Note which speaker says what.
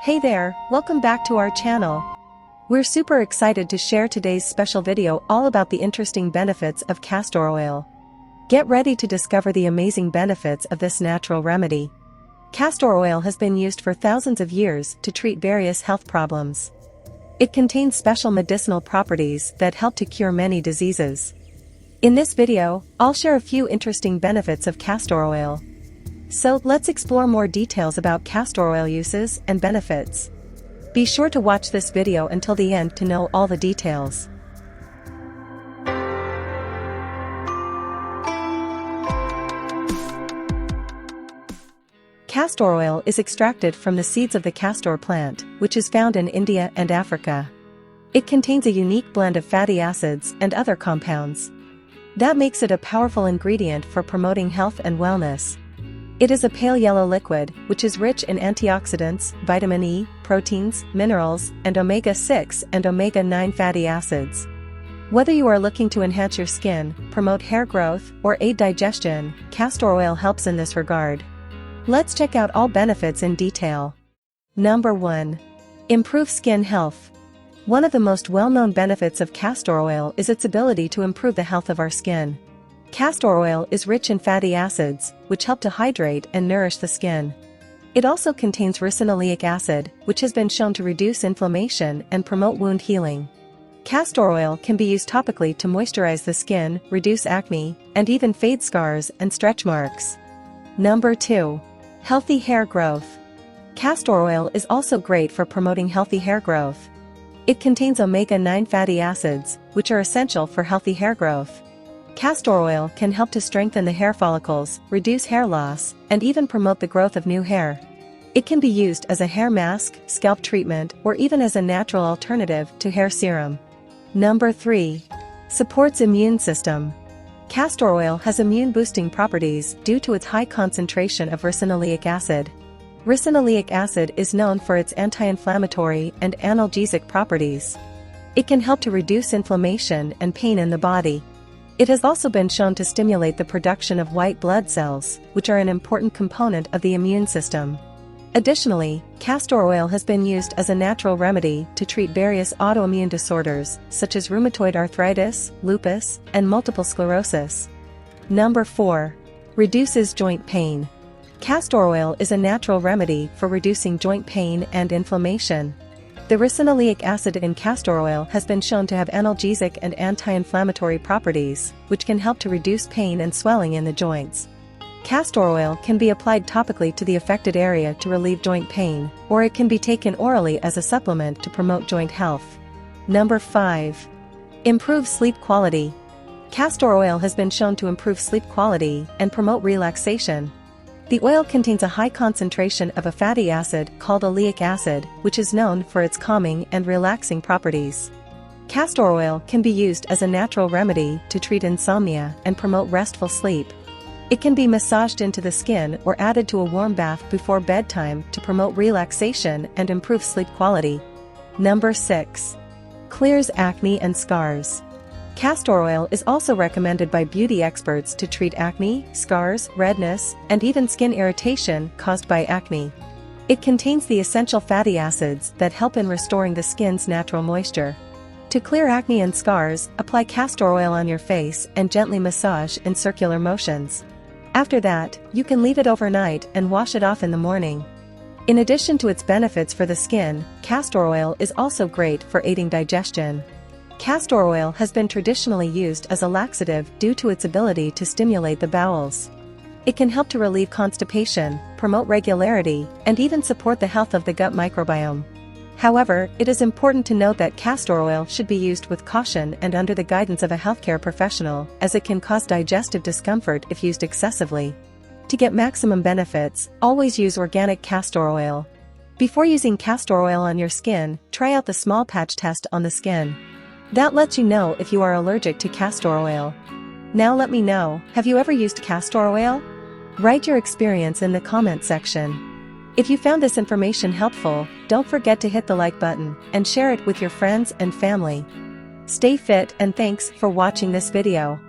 Speaker 1: Hey there, welcome back to our channel. We're super excited to share today's special video all about the interesting benefits of castor oil. Get ready to discover the amazing benefits of this natural remedy. Castor oil has been used for thousands of years to treat various health problems. It contains special medicinal properties that help to cure many diseases. In this video, I'll share a few interesting benefits of castor oil. So let's explore more details about castor oil uses and benefits. Be sure to watch this video until the end to know all the details. Castor oil is extracted from the seeds of the castor plant, which is found in India and Africa. It contains a unique blend of fatty acids and other compounds. That makes it a powerful ingredient for promoting health and wellness. It is a pale yellow liquid, which is rich in antioxidants, vitamin E, proteins, minerals, and omega-6 and omega-9 fatty acids. Whether you are looking to enhance your skin, promote hair growth, or aid digestion, castor oil helps in this regard. Let's check out all benefits in detail. Number 1. Improve skin health. One of the most well-known benefits of castor oil is its ability to improve the health of our skin. Castor oil is rich in fatty acids, which help to hydrate and nourish the skin. It also contains ricinoleic acid, which has been shown to reduce inflammation and promote wound healing. Castor oil can be used topically to moisturize the skin, reduce acne, and even fade scars and stretch marks. Number 2. Healthy hair growth. Castor oil is also great for promoting healthy hair growth. It contains omega-9 fatty acids, which are essential for healthy hair growth. Castor oil can help to strengthen the hair follicles, reduce hair loss, and even promote the growth of new hair. It can be used as a hair mask, scalp treatment, or even as a natural alternative to hair serum. Number 3. Supports immune system. Castor oil has immune-boosting properties due to its high concentration of ricinoleic acid. Ricinoleic acid is known for its anti-inflammatory and analgesic properties. It can help to reduce inflammation and pain in the body. It has also been shown to stimulate the production of white blood cells, which are an important component of the immune system. Additionally, castor oil has been used as a natural remedy to treat various autoimmune disorders, such as rheumatoid arthritis, lupus, and multiple sclerosis. Number 4. Reduces joint pain. Castor oil is a natural remedy for reducing joint pain and inflammation. The ricinoleic acid in castor oil has been shown to have analgesic and anti-inflammatory properties, which can help to reduce pain and swelling in the joints. Castor oil can be applied topically to the affected area to relieve joint pain, or it can be taken orally as a supplement to promote joint health. Number 5. Improve sleep quality. Castor oil has been shown to improve sleep quality and promote relaxation. The oil contains a high concentration of a fatty acid called oleic acid, which is known for its calming and relaxing properties. Castor oil can be used as a natural remedy to treat insomnia and promote restful sleep. It can be massaged into the skin or added to a warm bath before bedtime to promote relaxation and improve sleep quality. Number 6. Clears acne and scars. Castor oil is also recommended by beauty experts to treat acne, scars, redness, and even skin irritation caused by acne. It contains the essential fatty acids that help in restoring the skin's natural moisture. To clear acne and scars, apply castor oil on your face and gently massage in circular motions. After that, you can leave it overnight and wash it off in the morning. In addition to its benefits for the skin, castor oil is also great for aiding digestion. Castor oil has been traditionally used as a laxative due to its ability to stimulate the bowels. It can help to relieve constipation, promote regularity, and even support the health of the gut microbiome. However, it is important to note that castor oil should be used with caution and under the guidance of a healthcare professional, as it can cause digestive discomfort if used excessively. To get maximum benefits, always use organic castor oil. Before using castor oil on your skin, try out the small patch test on the skin. That lets you know if you are allergic to castor oil. Now let me know, have you ever used castor oil? Write your experience in the comment section. If you found this information helpful, don't forget to hit the like button and share it with your friends and family. Stay fit and thanks for watching this video.